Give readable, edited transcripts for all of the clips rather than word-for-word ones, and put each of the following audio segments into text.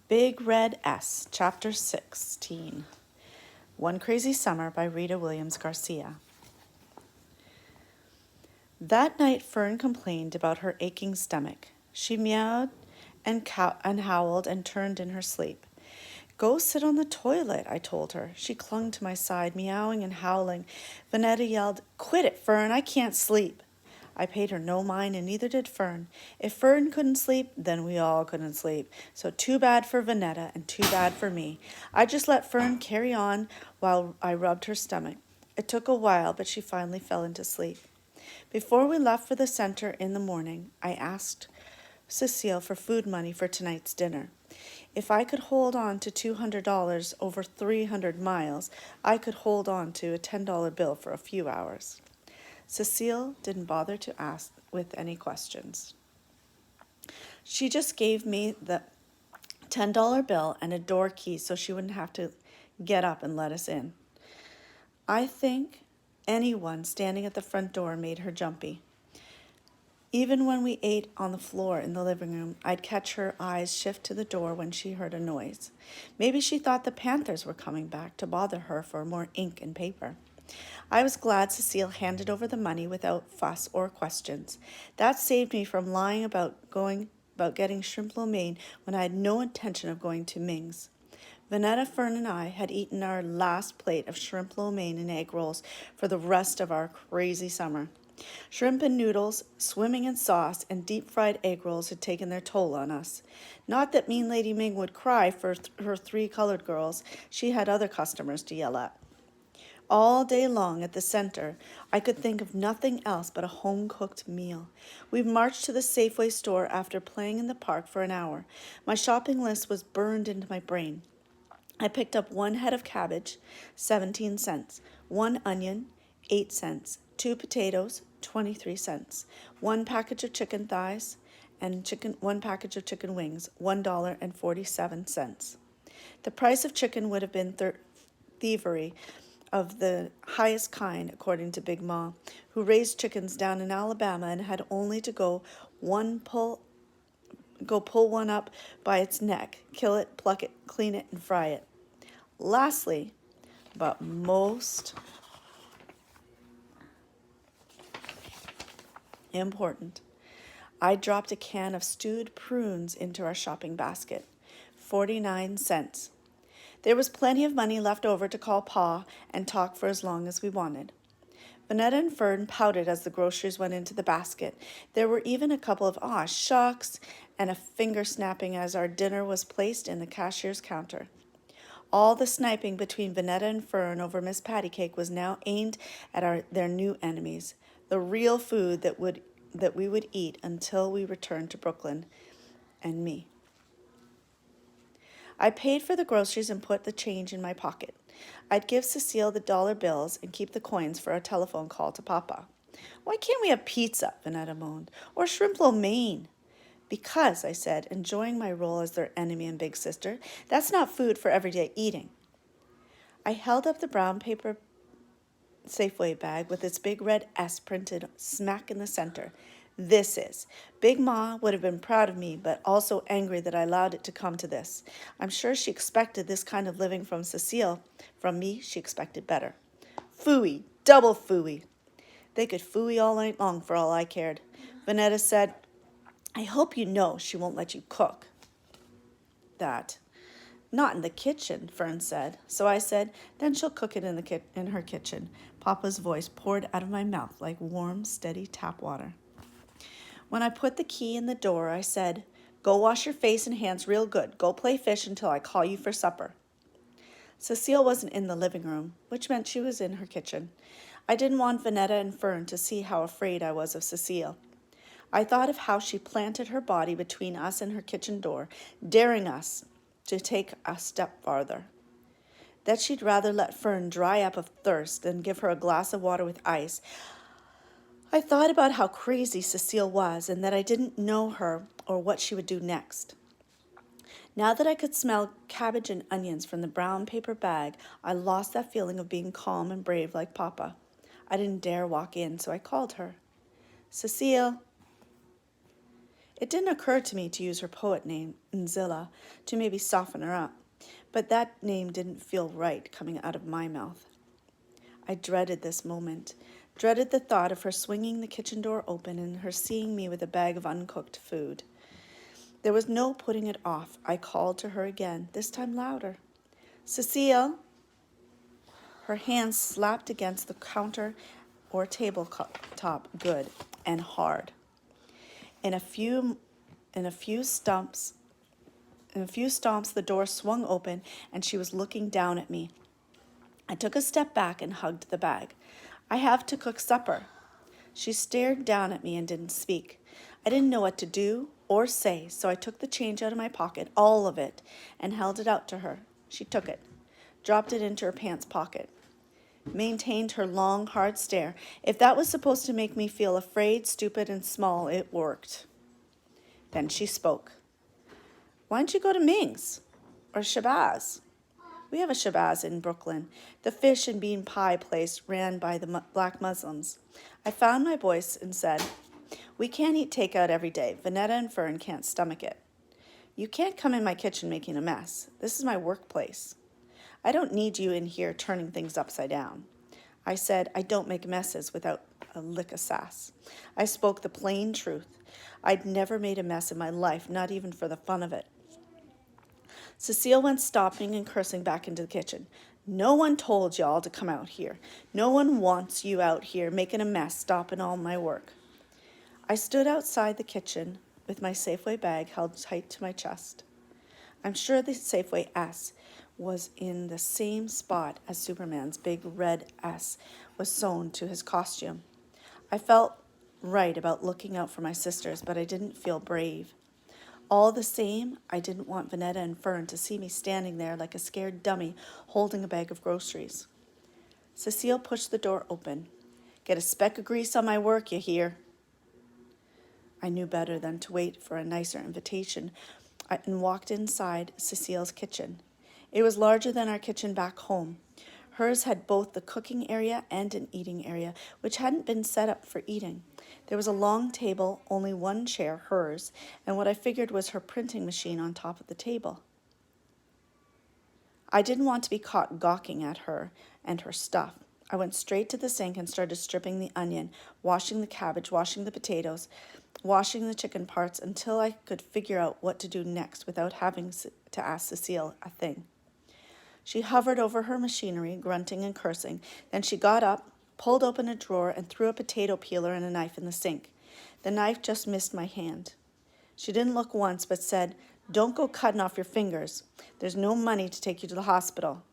Big Red S, Chapter 16. One Crazy Summer by Rita Williams Garcia. That night Fern complained about her aching stomach. She meowed and howled and turned in her sleep. Go sit on the toilet, I told her. She clung to my side, meowing and howling. Vanetta yelled, Quit it, Fern, I can't sleep. I paid her no mind, and neither did Fern. If Fern couldn't sleep, then we all couldn't sleep. So too bad for Vanetta, and too bad for me. I just let Fern carry on while I rubbed her stomach. It took a while, but she finally fell into sleep. Before we left for the center in the morning, I asked Cecile for food money for tonight's dinner. If I could hold on to $200 over 300 miles, I could hold on to a $10 bill for a few hours. Cecile didn't bother to ask with any questions. She just gave me the $10 bill and a door key so she wouldn't have to get up and let us in. I think anyone standing at the front door made her jumpy. Even when we ate on the floor in the living room, I'd catch her eyes shift to the door when she heard a noise. Maybe she thought the Panthers were coming back to bother her for more ink and paper. I was glad Cecile handed over the money without fuss or questions. That saved me from lying about getting shrimp lo mein when I had no intention of going to Ming's. Vanetta, Fern, and I had eaten our last plate of shrimp lo mein and egg rolls for the rest of our crazy summer. Shrimp and noodles, swimming in sauce, and deep-fried egg rolls had taken their toll on us. Not that mean Lady Ming would cry for her 3 colored girls. She had other customers to yell at. All day long at the center, I could think of nothing else but a home-cooked meal. We marched to the Safeway store after playing in the park for an hour. My shopping list was burned into my brain. I picked up 1 head of cabbage, 17 cents, 1 onion, 8 cents, 2 potatoes, 23 cents, 1 package of chicken thighs, and 1 package of chicken wings, $1.47. The price of chicken would have been thievery of the highest kind, according to Big Ma, who raised chickens down in Alabama and had only to go pull one up by its neck, kill it, pluck it, clean it, and fry it. Lastly, but most important, I dropped a can of stewed prunes into our shopping basket, 49 cents. There was plenty of money left over to call Pa and talk for as long as we wanted. Vanetta and Fern pouted as the groceries went into the basket. There were even a couple of aw shucks and a finger snapping as our dinner was placed in the cashier's counter. All the sniping between Vanetta and Fern over Miss Pattycake was now aimed at their new enemies, the real food that we would eat until we returned to Brooklyn, and me. I paid for the groceries and put the change in my pocket. I'd give Cecile the dollar bills and keep the coins for a telephone call to Papa. Why can't we have pizza? Vanetta moaned. Or shrimp lo mein? Because, I said, enjoying my role as their enemy and big sister, that's not food for everyday eating. I held up the brown paper Safeway bag with its big red S printed smack in the center. This is. Big Ma would have been proud of me, but also angry that I allowed it to come to this. I'm sure she expected this kind of living from Cecile. From me, she expected better. Phooey, double phooey. They could phooey all night long for all I cared. Vanetta said, I hope you know she won't let you cook. That. Not in the kitchen, Fern said. So I said, then she'll cook it in her kitchen. Papa's voice poured out of my mouth like warm, steady tap water. When I put the key in the door, I said, go wash your face and hands real good. Go play fish until I call you for supper. Cecile wasn't in the living room, which meant she was in her kitchen. I didn't want Vanetta and Fern to see how afraid I was of Cecile. I thought of how she planted her body between us and her kitchen door, daring us to take a step farther. That she'd rather let Fern dry up of thirst than give her a glass of water with ice. I thought about how crazy Cecile was and that I didn't know her or what she would do next. Now that I could smell cabbage and onions from the brown paper bag, I lost that feeling of being calm and brave like Papa. I didn't dare walk in, so I called her. Cecile. It didn't occur to me to use her poet name, Nzilla, to maybe soften her up, but that name didn't feel right coming out of my mouth. I dreaded this moment, dreaded the thought of her swinging the kitchen door open and her seeing me with a bag of uncooked food. There was no putting it off. I called to her again, this time louder. Cecile! Her hands slapped against the counter or tabletop good and hard. In a few stomps, the door swung open and she was looking down at me. I took a step back and hugged the bag. I have to cook supper. She stared down at me and didn't speak. I didn't know what to do or say, so I took the change out of my pocket, all of it, and held it out to her. She took it, dropped it into her pants pocket, maintained her long, hard stare. If that was supposed to make me feel afraid, stupid, and small, it worked. Then she spoke. Why don't you go to Ming's or Shabazz? We have a Shabazz in Brooklyn, the fish and bean pie place ran by the black Muslims. I found my voice and said, we can't eat takeout every day. Vanetta and Fern can't stomach it. You can't come in my kitchen making a mess. This is my workplace. I don't need you in here turning things upside down. I said, I don't make messes without a lick of sass. I spoke the plain truth. I'd never made a mess in my life, not even for the fun of it. Cecile went stomping and cursing back into the kitchen. No one told y'all to come out here. No one wants you out here making a mess, stopping all my work. I stood outside the kitchen with my Safeway bag held tight to my chest. I'm sure the Safeway S was in the same spot as Superman's big red S was sewn to his costume. I felt right about looking out for my sisters, but I didn't feel brave. All the same, I didn't want Vanetta and Fern to see me standing there like a scared dummy holding a bag of groceries. Cecile pushed the door open. Get a speck of grease on my work, you hear? I knew better than to wait for a nicer invitation and walked inside Cecile's kitchen. It was larger than our kitchen back home. Hers had both the cooking area and an eating area, which hadn't been set up for eating. There was a long table, only one chair, hers, and what I figured was her printing machine on top of the table. I didn't want to be caught gawking at her and her stuff. I went straight to the sink and started stripping the onion, washing the cabbage, washing the potatoes, washing the chicken parts until I could figure out what to do next without having to ask Cecile a thing. She hovered over her machinery, grunting and cursing. Then she got up, pulled open a drawer, and threw a potato peeler and a knife in the sink. The knife just missed my hand. She didn't look once, but said, "Don't go cutting off your fingers. There's no money to take you to the hospital."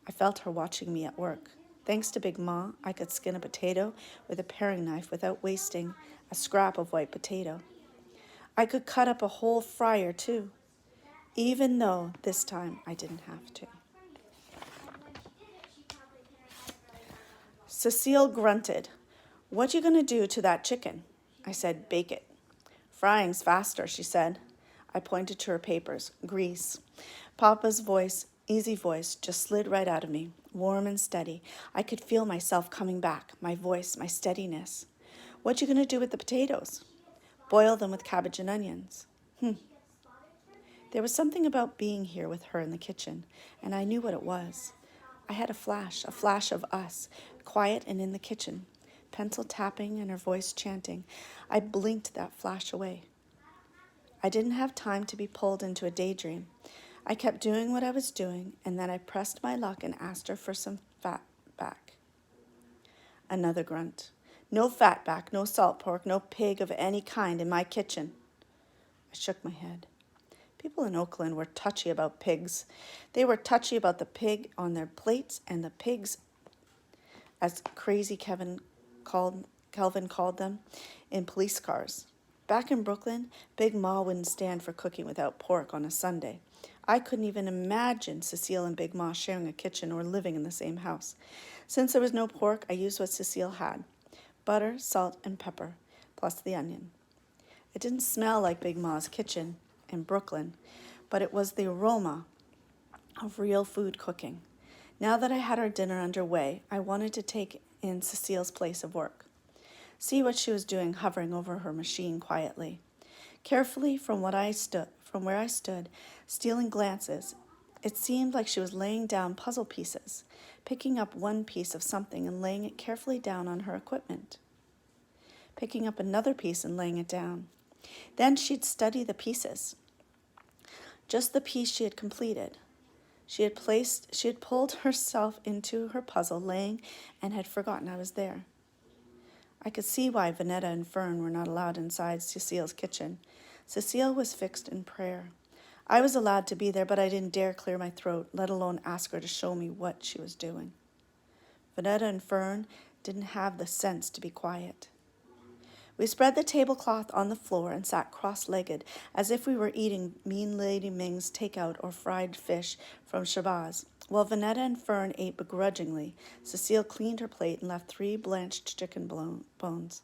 I felt her watching me at work. Thanks to Big Ma, I could skin a potato with a paring knife without wasting a scrap of white potato. I could cut up a whole fryer, too, even though this time I didn't have to. Cecile grunted. "What you gonna do to that chicken?" I said, "Bake it." "Frying's faster," she said. I pointed to her papers. Grease. Papa's voice, easy voice, just slid right out of me, warm and steady. I could feel myself coming back, my voice, my steadiness. "What you gonna do with the potatoes?" "Boil them with cabbage and onions." There was something about being here with her in the kitchen, and I knew what it was. I had a flash of us, quiet and in the kitchen, pencil tapping and her voice chanting. I blinked that flash away. I didn't have time to be pulled into a daydream. I kept doing what I was doing, and then I pressed my luck and asked her for some fat back. Another grunt. "No fat back, no salt pork, no pig of any kind in my kitchen." I shook my head. People in Oakland were touchy about pigs. They were touchy about the pig on their plates and the pigs, as crazy Calvin called them, in police cars. Back in Brooklyn, Big Ma wouldn't stand for cooking without pork on a Sunday. I couldn't even imagine Cecile and Big Ma sharing a kitchen or living in the same house. Since there was no pork, I used what Cecile had: butter, salt, and pepper, plus the onion. It didn't smell like Big Ma's kitchen in Brooklyn, but it was the aroma of real food cooking. Now that I had our dinner underway, I wanted to take in Cecile's place of work, see what she was doing hovering over her machine quietly. Carefully from where I stood, stealing glances, it seemed like she was laying down puzzle pieces, picking up one piece of something and laying it carefully down on her equipment, picking up another piece and laying it down. Then she'd study the pieces, just the piece she had completed. She had pulled herself into her puzzle, laying, and had forgotten I was there. I could see why Vanetta and Fern were not allowed inside Cecile's kitchen. Cecile was fixed in prayer. I was allowed to be there, but I didn't dare clear my throat, let alone ask her to show me what she was doing. Vanetta and Fern didn't have the sense to be quiet. We spread the tablecloth on the floor and sat cross-legged, as if we were eating mean Lady Ming's takeout or fried fish from Shabazz. While Vanetta and Fern ate begrudgingly, Cecile cleaned her plate and left 3 blanched chicken bones.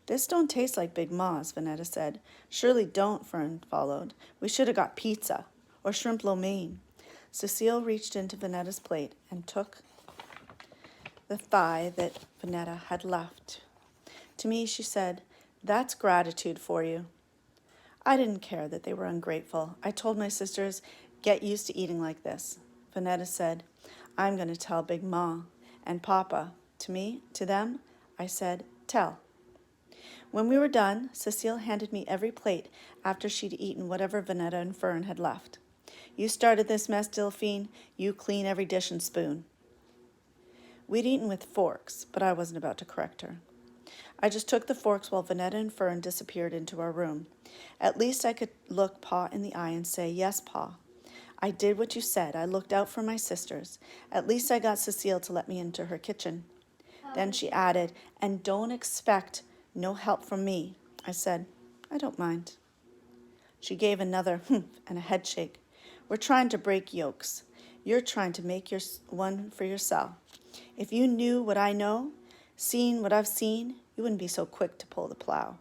"This don't taste like Big Ma's," Vanetta said. "Surely don't," Fern followed. "We should have got pizza or shrimp lo mein." Cecile reached into Vanetta's plate and took the thigh that Vanetta had left. To me, she said, "That's gratitude for you." I didn't care that they were ungrateful. I told my sisters, "Get used to eating like this." Vanetta said, "I'm going to tell Big Ma and Papa." To them, I said, "Tell." When we were done, Cecile handed me every plate after she'd eaten whatever Vanetta and Fern had left. "You started this mess, Delphine. You clean every dish and spoon." We'd eaten with forks, but I wasn't about to correct her. I just took the forks while Vanetta and Fern disappeared into our room. At least I could look Pa in the eye and say, "Yes, Pa. I did what you said. I looked out for my sisters. At least I got Cecile to let me into her kitchen." Then she added, "And don't expect no help from me." I said, "I don't mind." She gave another humph and a head shake. "We're trying to break yokes. You're trying to make one for yourself. If you knew what I know, seen what I've seen, you wouldn't be so quick to pull the plow."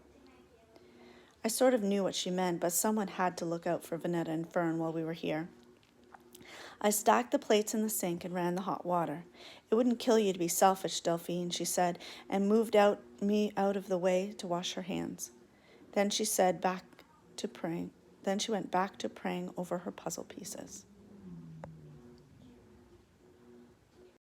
I sort of knew what she meant, but someone had to look out for Vanetta and Fern while we were here. I stacked the plates in the sink and ran the hot water. "It wouldn't kill you to be selfish, Delphine," she said, and moved me out of the way to wash her hands. Then she went back to praying over her puzzle pieces.